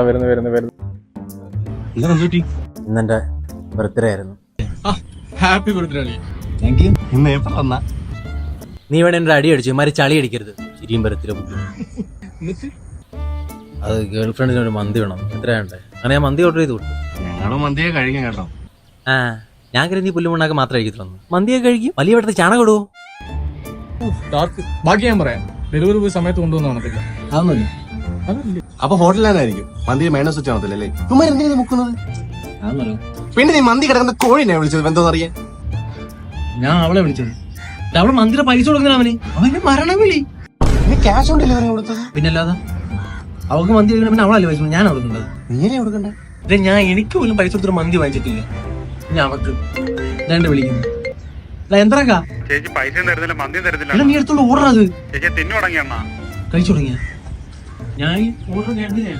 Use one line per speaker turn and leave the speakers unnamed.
വരുന്നു.
ഇന്നെന്റെ ബർത്ത്ഡേ ആയിരുന്നു.
Happy birthday.
Thank you.
ഇന്ന് ഏപ്രിൽ 1.
നീ ഇവിടെ എന്റെ അടി അടിച്ചു മാറി ചളി അടിക്കരുത്. ശരിയും ബർത്ത്ഡേ അത് ഗേൾഫ്രണ്ടിന് ഒരു മന്തി വേണം. എത്രയാണ്ടേ? അങ്ങനെ ഞാൻ മന്തി ഓർഡർ ചെയ്ത് കൊടുത്തു.
ഞങ്ങളും മന്തിയെ കഴിക്കാം കേട്ടോ.
ആ ഞാൻ കരുതി നീ പുല്ലുമുണ്ടാക്കി മാത്രമേ കഴിക്കത്തുള്ളൂ. മന്തിയെ കഴിക്കും. വലിയ വെട്ടത്തിൽ ചാണകം ഇടുവോ?
ബാക്കി ഞാൻ പറയാം. ഡെലിവറി പോയി സമയത്ത് കൊണ്ടുവന്ന് കാണത്തില്ല.
അതൊന്നുമില്ല. അപ്പൊ ഹോട്ടലിലായിരിക്കും മന്തി മൈനസ് വെച്ച് കാണത്തില്ലല്ലേ? ചുമ്മാ എന്തിനാ മുക്കുന്നത്? പിന്നെ നീ മന്തി കിടക്കുന്ന കോഴിനെ വിളിച്ചത് എന്തോന്നറിയാൻ?
ഞാൻ അവളെ വിളിച്ചത്. അവളെ മന്തിയുടെ പൈസ കൊടുക്കുന്ന അവന് മരണം വിളി.
ക്യാഷ് ഓൺ ഡെലിവറി കൊടുത്തത്?
പിന്നല്ലാതെ അവൾക്ക് മന്തി കഴിക്കണം. പിന്നെ അവളല്ലേ പൈസ ഞാൻ കൊടുക്കുന്നത്?
നീരെ കൊടുക്കണ്ടേ?
ഞാൻ എനിക്ക് പോലും പൈസ കൊടുത്തൊരു മന്തി വാങ്ങിച്ചിട്ടില്ല. ഞാൻ അവക്ക് രണ്ട് വിളിക്കുന്നു. എന്താ
ചേച്ചി പൈസ തരുന്നില്ല, മന്തി തരുന്നില്ല.
നീ എടുത്തോണ്ട് ഓർഡർ അത്
ചേച്ചി തിന്നു തുടങ്ങിയ
കഴിച്ചു തുടങ്ങിയ ഞാൻ ഓർഡർ കേട്ടില്ല.